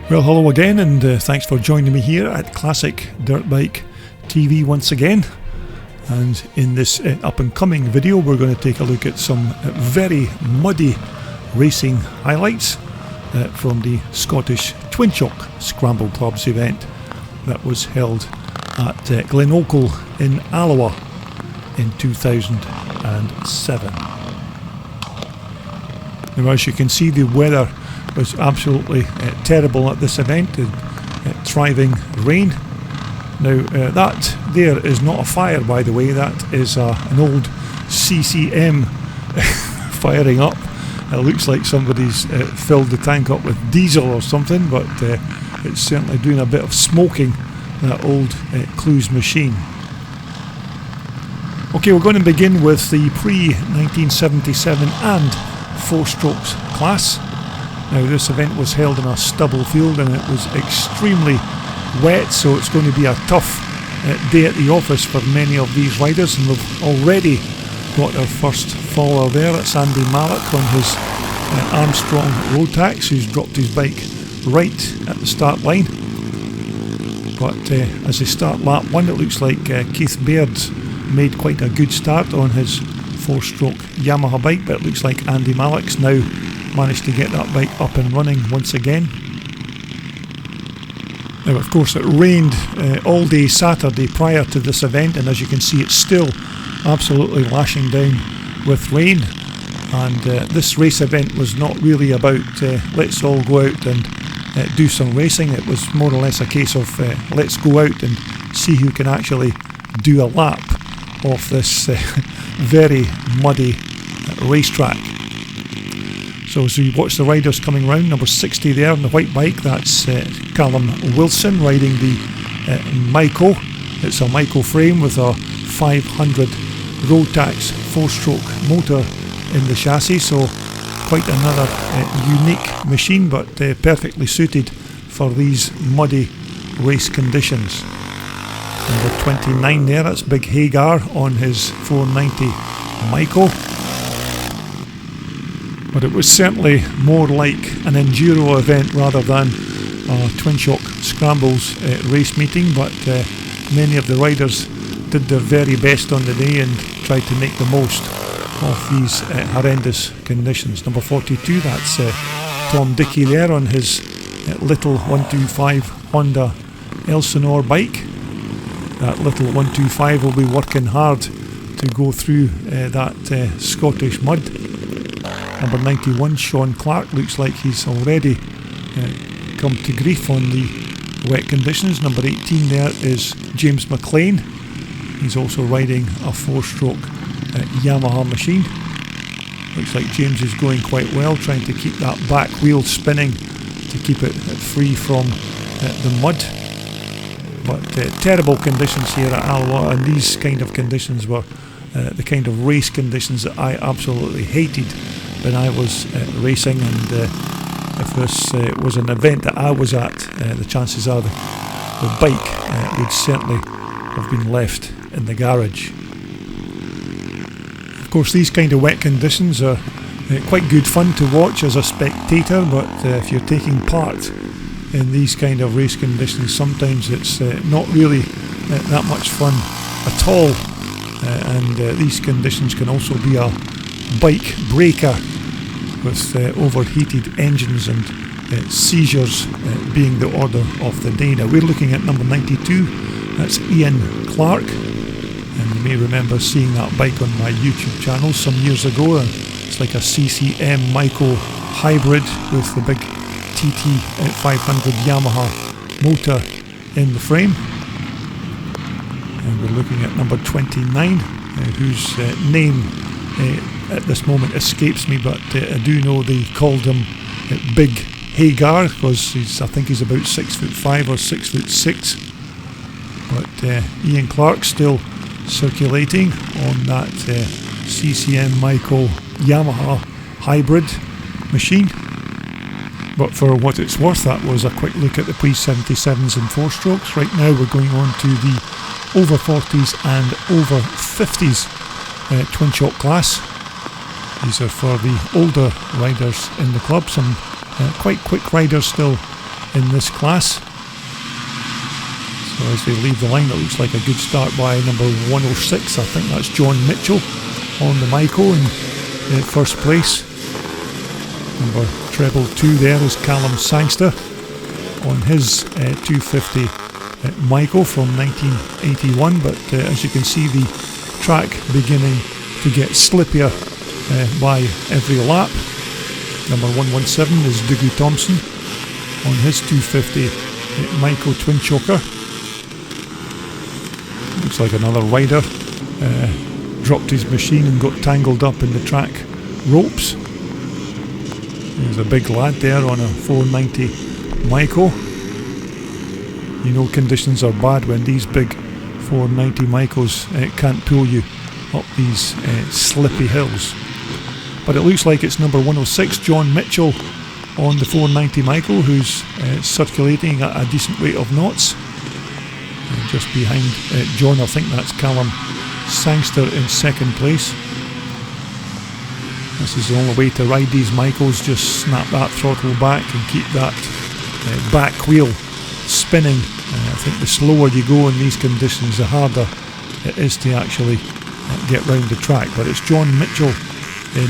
Well, hello again, and thanks for joining me here at Classic Dirt Bike TV once again. And in this up and coming video, we're going to take a look at some very muddy racing highlights from the Scottish Twinshock Scramble Club's event that was held at Glenochil in Alloa in 2007. Now, as you can see, the weather was absolutely terrible at this event, thriving rain. Now that there is not a fire, by the way, that is an old CCM firing up. It looks like somebody's filled the tank up with diesel or something, but it's certainly doing a bit of smoking, that old Clues machine. Okay, we're going to begin with the pre-1977 and 4-strokes class. Now, this event was held in a stubble field and it was extremely wet, so it's going to be a tough day at the office for many of these riders, and we've already got our first follower there. That's Andy Malik on his Armstrong Rotax, who's dropped his bike right at the start line. But as they start lap 1, it looks like Keith Baird's made quite a good start on his 4-stroke Yamaha bike, but it looks like Andy Malik's now managed to get that bike up and running once again. Now, of course, it rained all day Saturday prior to this event, and as you can see, it's still absolutely lashing down with rain. And this race event was not really about let's all go out and do some racing. It was more or less a case of let's go out and see who can actually do a lap of this very muddy racetrack. So as we watch the riders coming round, number 60 there on the white bike, that's Callum Wilson riding the Myco. It's a Myco frame with a 500 Rotax 4-stroke motor in the chassis, so quite another unique machine, but perfectly suited for these muddy race conditions. Number 29 there, that's Big Hagar on his 490 Myco. But it was certainly more like an enduro event rather than a Twinshock Scrambles race meeting, but many of the riders did their very best on the day and tried to make the most of these horrendous conditions. Number 42, that's Tom Dickey there on his little 125 Honda Elsinore bike. That little 125 will be working hard to go through that Scottish mud. Number 91, Sean Clark, looks like he's already come to grief on the wet conditions. Number 18 there is James McLean. He's also riding a 4-stroke Yamaha machine. Looks like James is going quite well, trying to keep that back wheel spinning to keep it free from the mud. But terrible conditions here at Alloa, and these kind of conditions were the kind of race conditions that I absolutely hated when I was racing, and if this was an event that I was at, the chances are the bike would certainly have been left in the garage. Of course, these kind of wet conditions are quite good fun to watch as a spectator, but if you're taking part in these kind of race conditions, sometimes it's not really that much fun at all, and these conditions can also be a bike breaker, with overheated engines and seizures being the order of the day. Now, we're looking at number 92, that's Ian Clark, and you may remember seeing that bike on my YouTube channel some years ago. It's like a CCM Myco hybrid with the big TT 500 Yamaha motor in the frame. And we're looking at number 29, whose name at this moment escapes me, but I do know they called him Big Hagar because I think he's about 6'5" or 6'6". But Ian Clark still circulating on that CCM Myco Yamaha hybrid machine. But for what it's worth, that was a quick look at the pre-77s and 4-strokes. Right now we're going on to the over 40s and over 50s Twinshock class. These are for the older riders in the club, some quite quick riders still in this class. So as they leave the line, it looks like a good start by number 106. I think that's John Mitchell on the Michael in first place. Number treble 2 there is Callum Sangster on his 250 Michael from 1981. But as you can see, the track beginning to get slippier by every lap. Number 117 is Dougie Thompson on his 250 Michael Twinshocker. Looks like another rider dropped his machine and got tangled up in the track ropes. There's a big lad there on a 490 Michael. You know conditions are bad when these big 490 Michaels can't pull you up these slippy hills. But it looks like it's number 106, John Mitchell on the 490 Michael, who's circulating at a decent rate of knots. And just behind John, I think that's Callum Sangster in second place. This is the only way to ride these Michaels, just snap that throttle back and keep that back wheel spinning. I think the slower you go in these conditions, the harder it is to actually get round the track. But it's John Mitchell in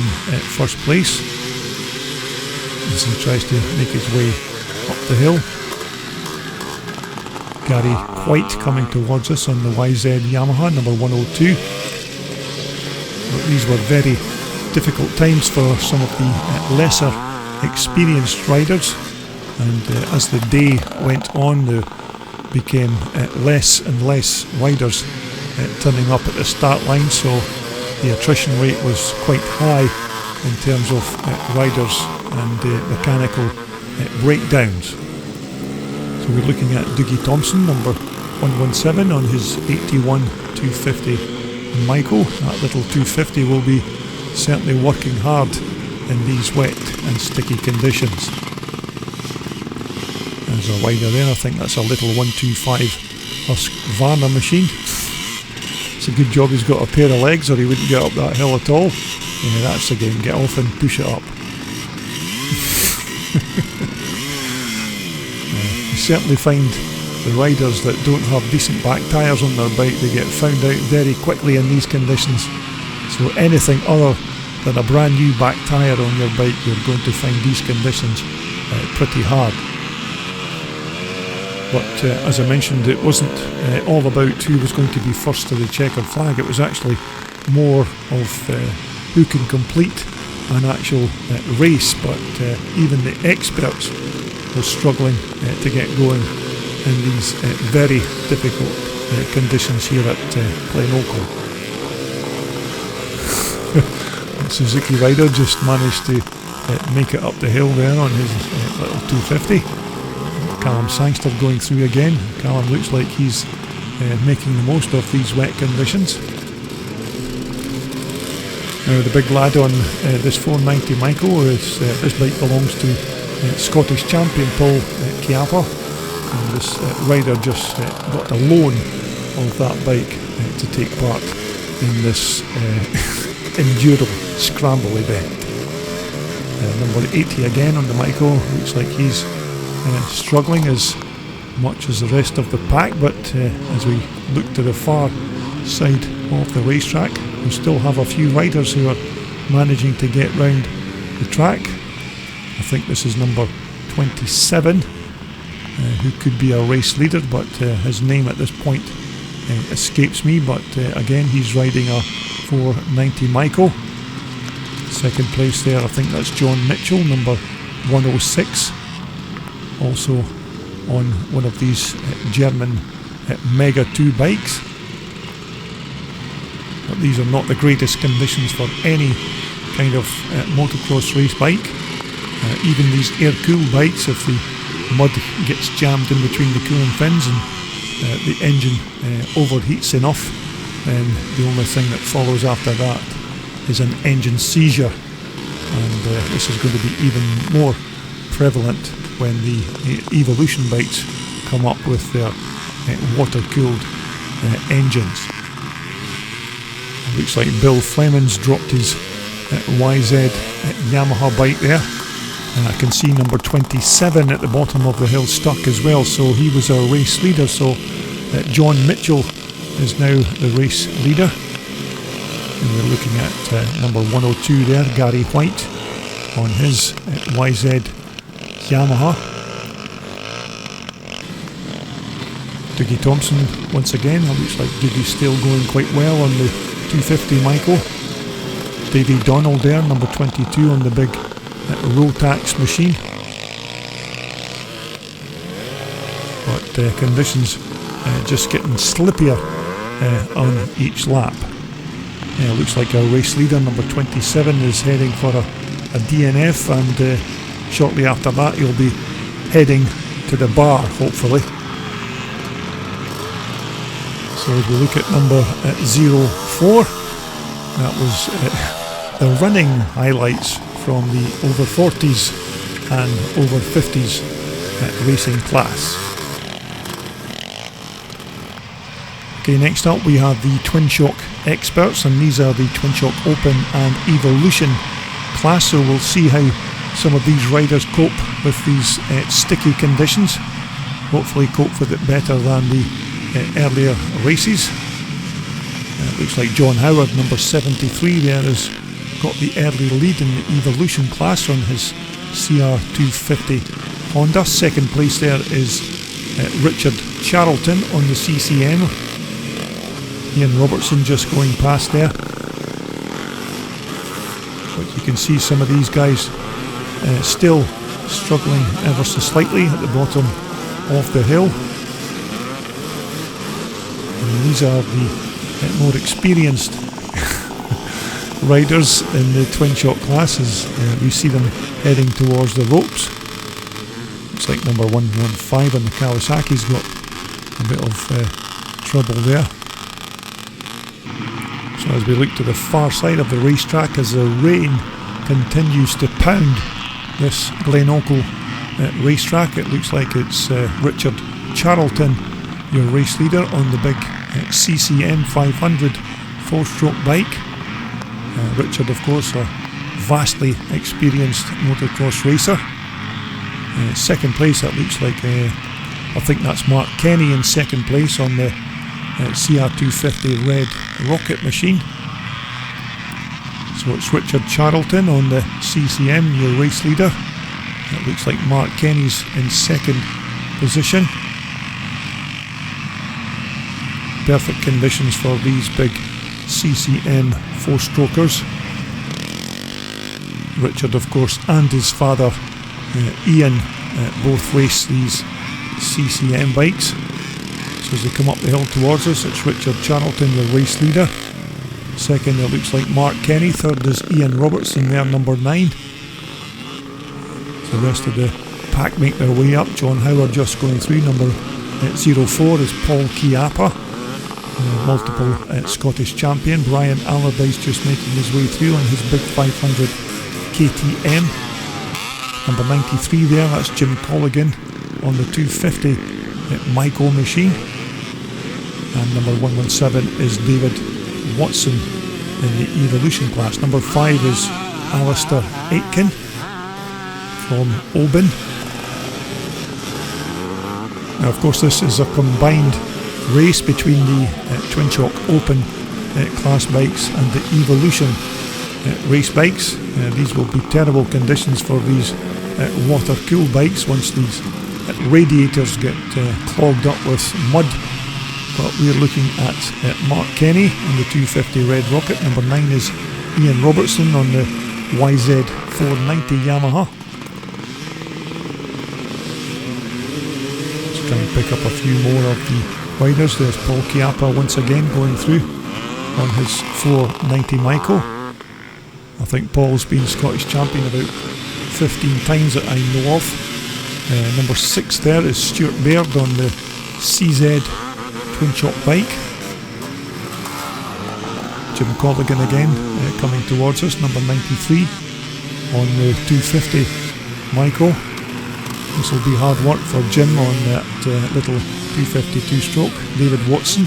first place as he tries to make his way up the hill. Gary White coming towards us on the YZ Yamaha, number 102. But these were very difficult times for some of the lesser experienced riders, and as the day went on, there became less and less riders turning up at the start line, so the attrition rate was quite high in terms of riders and mechanical breakdowns. So we're looking at Dougie Thompson, number 117, on his 81 250 Michael. That little 250 will be certainly working hard in these wet and sticky conditions. There's a rider there, I think that's a little 125 Husqvarna machine. It's a good job he's got a pair of legs or he wouldn't get up that hill at all. Yeah, that's the game, get off and push it up. You certainly find the riders that don't have decent back tyres on their bike, they get found out very quickly in these conditions. So anything other than a brand new back tyre on your bike, you're going to find these conditions pretty hard. But as I mentioned, it wasn't all about who was going to be first to the checkered flag. It was actually more of who can complete an actual race. But even the experts were struggling to get going in these very difficult conditions here at Glenochil. Suzuki rider just managed to make it up the hill there on his little 250. Callum Sangster going through again. Callum looks like he's making the most of these wet conditions. Now the big lad on this 490 Michael is this bike belongs to Scottish champion Paul Chiappa, and this rider just got a loan of that bike to take part in this enduro scramble event. Number 80 again on the Michael, looks like he's struggling as much as the rest of the pack, but as we look to the far side of the racetrack, we still have a few riders who are managing to get round the track. I think this is number 27 who could be a race leader, but his name at this point escapes me. But again, he's riding a 490 Michael. Second place there, I think that's John Mitchell, number 106, also on one of these German Mega 2 bikes. But these are not the greatest conditions for any kind of motocross race bike. Even these air-cooled bikes, if the mud gets jammed in between the cooling fins and the engine overheats enough, then the only thing that follows after that is an engine seizure. And this is going to be even more prevalent when the Evolution bikes come up with their water-cooled engines. It looks like Bill Fleming's dropped his YZ Yamaha bike there. And I can see number 27 at the bottom of the hill stuck as well, so he was our race leader. So John Mitchell is now the race leader. And we're looking at number 102 there, Gary White, on his YZ Yamaha. Dougie Thompson once again. It looks like Dougie's still going quite well on the 250 Michael. Davey Donald there, number 22 on the big Rotax machine. But conditions just getting slippier on each lap. Looks like our race leader, number 27, is heading for a DNF, and shortly after that he'll be heading to the bar, hopefully. So as we look at number 04, that was the running highlights from the over 40s and over 50s racing class. Okay, next up we have the Twinshock Experts, and these are the Twinshock Open and Evolution class, so we'll see how some of these riders cope with these sticky conditions. Hopefully cope with it better than the earlier races. It looks like John Howard, number 73 there, has got the early lead in the Evolution class on his CR250 Honda. Second place there is Richard Charlton on the CCM. Ian Robertson just going past there. But you can see some of these guys still struggling ever so slightly at the bottom of the hill. And these are the more experienced riders in the Twinshock classes. We see them heading towards the ropes. Looks like number 115 on the Kawasaki's got a bit of trouble there. So as we look to the far side of the racetrack, as the rain continues to pound this Glenochil racetrack, it looks like it's Richard Charlton, your race leader, on the big CCM 500 4-stroke bike. Richard, of course, a vastly experienced motocross racer. Second place, that looks like, I think that's Mark Kenny in second place on the CR250 red rocket machine. So it's Richard Charlton on the CCM, your race leader. It looks like Mark Kenny's in second position. Perfect conditions for these big CCM 4-strokers. Richard, of course, and his father Ian both race these CCM bikes. So as they come up the hill towards us, it's Richard Charlton, the race leader. Second, it looks like Mark Kenny. Third is Ian Robertson there, number 9. The rest of the pack make their way up. John Howard just going through. Number 04 is Paul Chiappa, multiple Scottish champion. Brian Allardyce just making his way through on his big 500 KTM. Number 93 there, that's Jim Colligan on the 250 Michael machine. And number 117 is David Watson in the Evolution class. Number 5 is Alistair Aitken from Oban. Now, of course, this is a combined race between the Twinshock Open class bikes and the Evolution race bikes. These will be terrible conditions for these water-cooled bikes once these radiators get clogged up with mud. But we're looking at Mark Kenny on the 250 Red Rocket. Number 9 is Ian Robertson on the YZ 490 Yamaha. Let's try and pick up a few more of the riders. There's Paul Chiappa once again going through on his 490 Michael. I think Paul's been Scottish champion about 15 times that I know of. Number 6 there is Stuart Baird on the CZ Twinshock bike. Jim Colligan again coming towards us, number 93 on the 250 Michael. This will be hard work for Jim on that little 252 stroke. David Watson,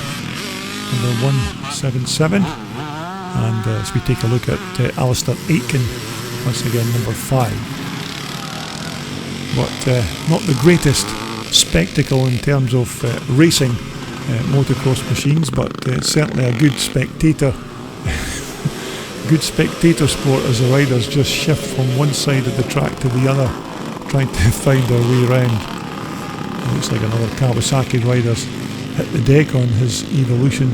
number 177. And as we take a look at Alistair Aitken, once again number 5. but not the greatest spectacle in terms of racing motocross machines, but certainly a good spectator good spectator sport as the riders just shift from one side of the track to the other, trying to find their way round. It looks like another Kawasaki rider's hit the deck on his Evolution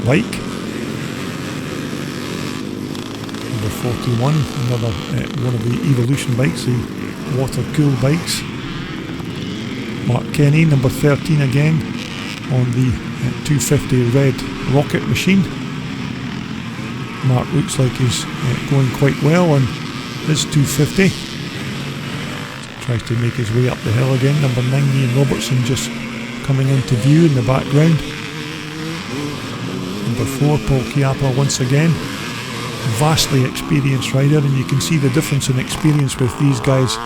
bike. Number 41, another one of the Evolution bikes, the water-cooled bikes. Mark Kenny, number 13 again, on the 250 red rocket machine. Mark looks like he's going quite well on his 250. Tries to make his way up the hill again. Number 9, Ian Robertson, just coming into view in the background. Number 4, Paul Chiappa once again. Vastly experienced rider, and you can see the difference in experience with these guys.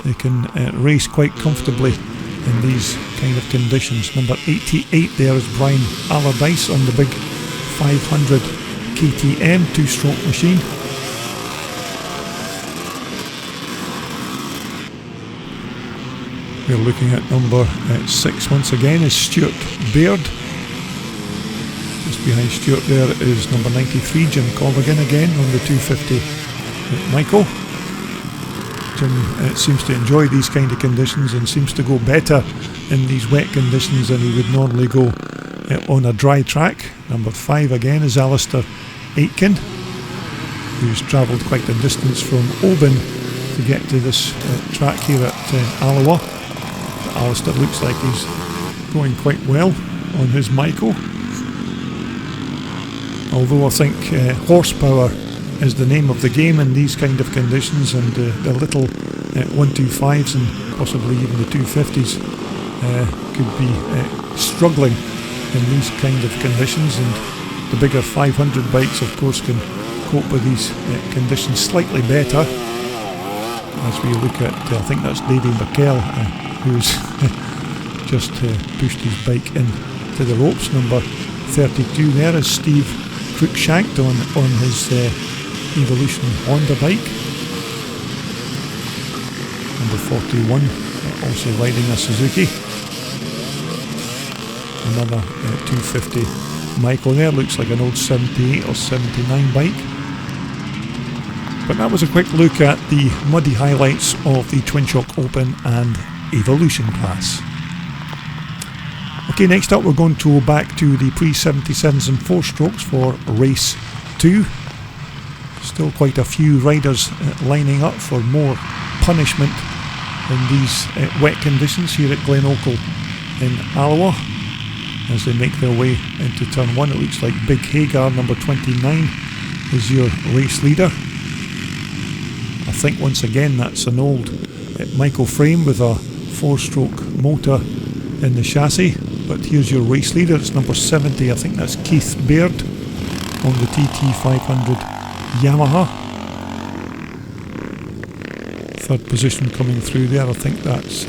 They can race quite comfortably in these kind of conditions. Number 88 there is Brian Allardyce on the big 500 KTM 2-stroke machine. We're looking at number 6 once again is Stuart Baird. Just behind Stuart there is number 93, Jim Colligan again on the 250 Michael. Jim seems to enjoy these kind of conditions and seems to go better in these wet conditions than he would normally go on a dry track. Number 5 again is Alistair Aitken, who's travelled quite a distance from Oban to get to this track here at Alloa. But Alistair looks like he's going quite well on his Michael. Although I think horsepower is the name of the game in these kind of conditions, and the little 125s and possibly even the 250s could be struggling in these kind of conditions, and the bigger 500 bikes of course can cope with these conditions slightly better. As we look at, I think that's Davy McKell who's just pushed his bike into the ropes. Number 32 there is Steve Cruikshank on his Evolution Honda bike. Number 41 also riding a Suzuki. Another 250 Michael there, looks like an old 78 or 79 bike. But that was a quick look at the muddy highlights of the Twinshock Open and Evolution class. Okay, next up we're going to go back to the pre-77s and 4-strokes for race 2. Still quite a few riders lining up for more punishment in these wet conditions here at Glenochil in Alloa. As they make their way into turn 1, it looks like Big Hagar, number 29, is your race leader. I think once again that's an old Michael frame with a 4-stroke motor in the chassis. But here's your race leader, it's number 70, I think that's Keith Baird on the TT500 Yamaha. Third position coming through there, I think that's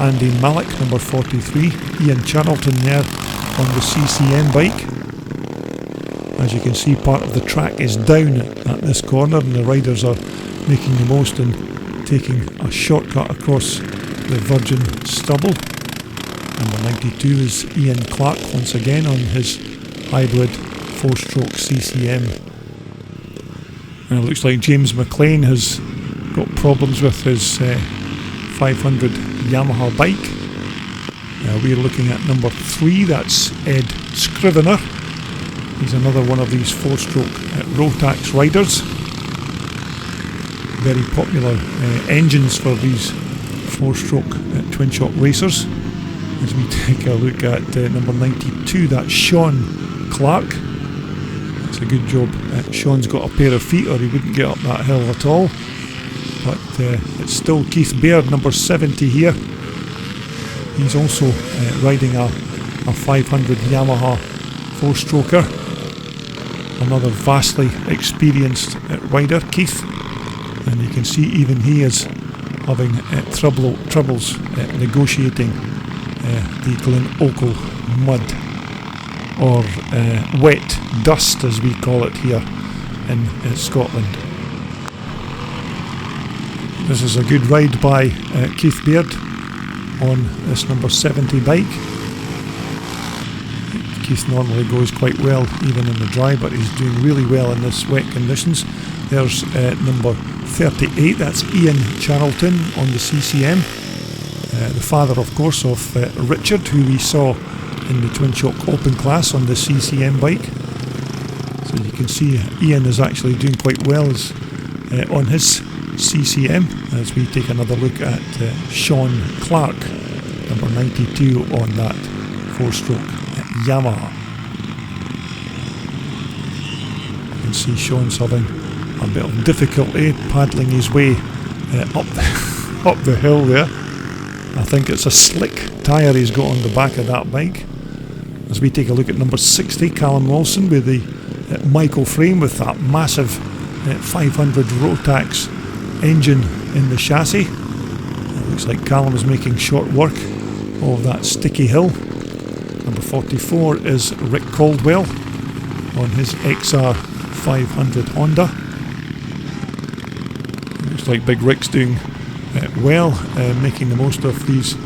Andy Malik, number 43. Ian Charlton there on the CCM bike. As you can see, part of the track is down at this corner, and the riders are making the most and taking a shortcut across the virgin stubble. Number 92 is Ian Clark once again on his hybrid 4-stroke CCM. And it looks like James McLean has got problems with his 500 Yamaha bike. We're looking at number 3, that's Ed Scrivener. He's another one of these 4-stroke Rotax riders. Very popular engines for these 4-stroke twin-shock racers. As we take a look at number 92, that's Sean Clark. That's a good job. Sean's got a pair of feet or he wouldn't get up that hill at all. But it's still Keith Baird, number 70 here. He's also riding a 500 Yamaha 4-stroker. Another vastly experienced rider, Keith. And you can see even he is having troubles negotiating the Glenochil mud, or wet dust as we call it here in Scotland. This is a good ride by Keith Beard on this number 70 bike. Keith normally goes quite well even in the dry, but he's doing really well in this wet conditions. There's number 38, that's Ian Charlton on the CCM. The father, of course, of Richard, who we saw in the Twinshock Open class on the CCM bike. So you can see Ian is actually doing quite well on his CCM, as we take another look at Sean Clark, number 92 on that 4-stroke Yamaha. You can see Sean's having a bit of difficulty paddling his way up the hill there. I think it's a slick tyre he's got on the back of that bike. As we take a look at number 60, Callum Wilson with the Michael frame with that massive 500 Rotax engine in the chassis. It looks like Callum is making short work of that sticky hill. Number 44 is Rick Caldwell on his XR 500 Honda. Looks like Big Rick's doing well, making the most of these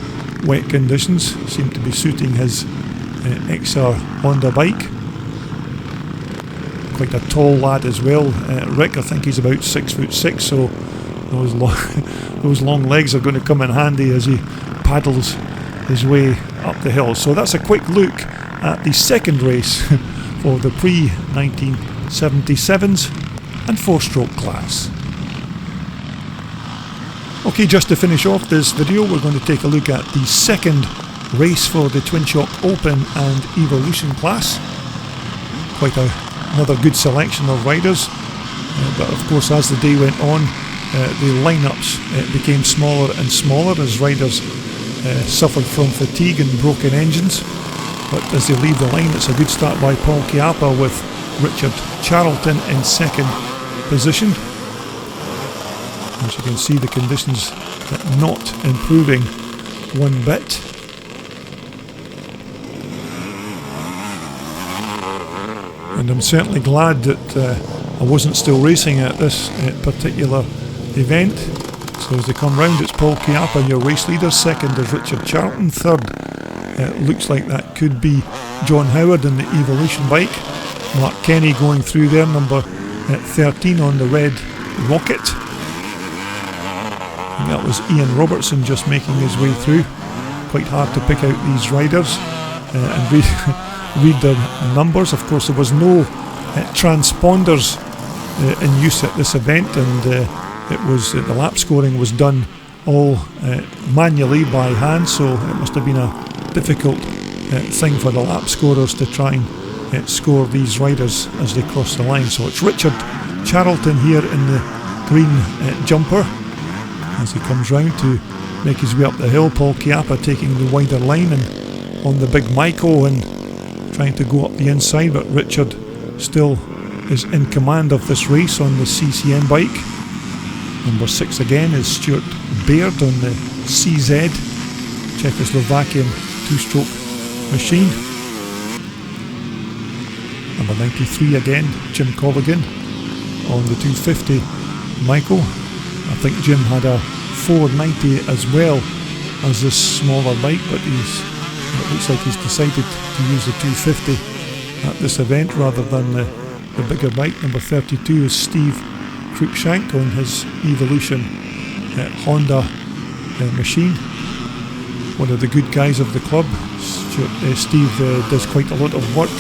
wet conditions. Seem to be suiting his XR Honda bike. Quite a tall lad as well. Rick, I think he's about 6'6", so those long legs are going to come in handy as he paddles his way up the hill. So that's a quick look at the second race for the pre-1977s and 4-stroke class. Okay, just to finish off this video, we're going to take a look at the second race for the Twinshock Open and Evolution class. Quite another good selection of riders, but of course as the day went on, the lineups became smaller and smaller as riders suffered from fatigue and broken engines. But as they leave the line, it's a good start by Paul Chiappa with Richard Charlton in second position. As you can see, the conditions not improving one bit. And I'm certainly glad that I wasn't still racing at this particular event. So as they come round, it's Paul Chiappa, your race leader. Second is Richard Charlton. Third, looks like that could be John Howard in the Evolution bike. Mark Kenny going through there, number 13 on the red Rocket. And that was Ian Robertson just making his way through. Quite hard to pick out these riders and read their numbers. Of course, there was no transponders in use at this event, and it was the lap scoring was done all manually by hand, so it must have been a difficult thing for the lap scorers to try and score these riders as they cross the line. So it's Richard Charlton here in the green jumper as he comes round to make his way up the hill. Paul Chiappa taking the wider line and on the big Michael and trying to go up the inside, but Richard still is in command of this race on the CCM bike. Number 6 again is Stuart Baird on the CZ Czechoslovakian 2-stroke machine. Number 93 again, Jim Colligan on the 250 Michael. I think Jim had a 490 as well as this smaller bike, but it looks like he's decided to use the 250 at this event rather than the bigger bike. Number 32 is Steve Cruikshank on his Evolution Honda machine. One of the good guys of the club. Steve does quite a lot of work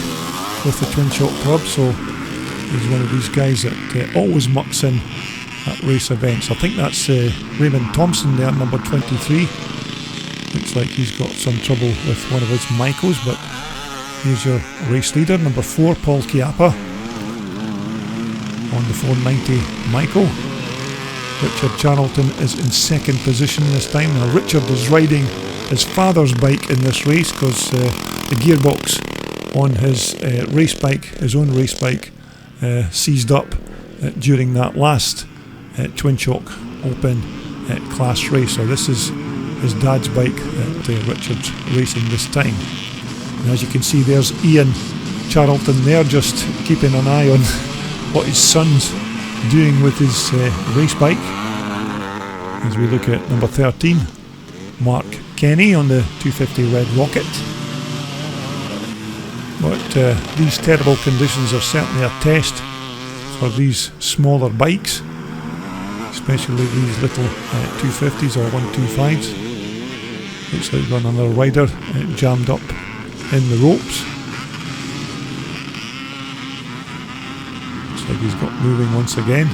with the Twinshock Club, so he's one of these guys that always mucks in at race events. I think that's Raymond Thompson there, number 23. Looks like he's got some trouble with one of his Michaels, but here's your race leader, number 4, Paul Chiappa on the 490 Michael. Richard Charlton is in second position this time. Now Richard is riding his father's bike in this race because the gearbox on his race bike, his own race bike, seized up during that last Twinshock Open class race. So this is his dad's bike that Richard's racing this time. And as you can see, there's Ian Charlton there, just keeping an eye on what his son's doing with his race bike. as we look at number 13, Mark Kenny on the 250 Red Rocket. But these terrible conditions are certainly a test for these smaller bikes, especially these little 250s or 125s. Looks like we've got another rider jammed up in the ropes. Looks like he's got moving once again.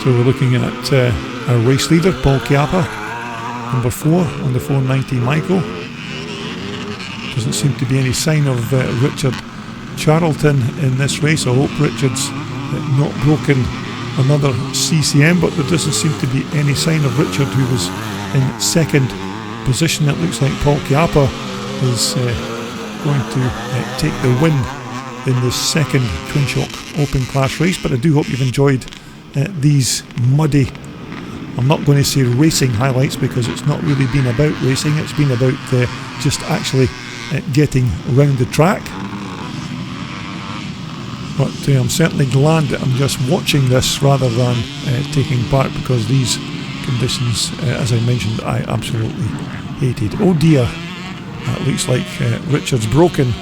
So we're looking at our race leader, Paul Chiappa, number 4 on the 490 Micro. Doesn't seem to be any sign of Richard Charlton in this race. I hope Richard's not broken another CCM, but there doesn't seem to be any sign of Richard, who was in second position. It looks like Paul Chiappa is going to take the win in this second Twinshock Open Class race. But I do hope you've enjoyed these muddy, I'm not going to say racing highlights, because it's not really been about racing, it's been about just actually getting around the track. But I'm certainly glad that I'm just watching this rather than taking part, because these conditions, as I mentioned, I absolutely hated. Oh dear, it looks like Richard's broken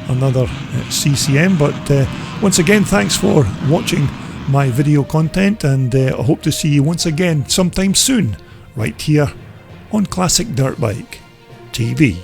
another CCM. But once again, thanks for watching my video content, and I hope to see you once again sometime soon, right here on Classic Dirt Bike TV.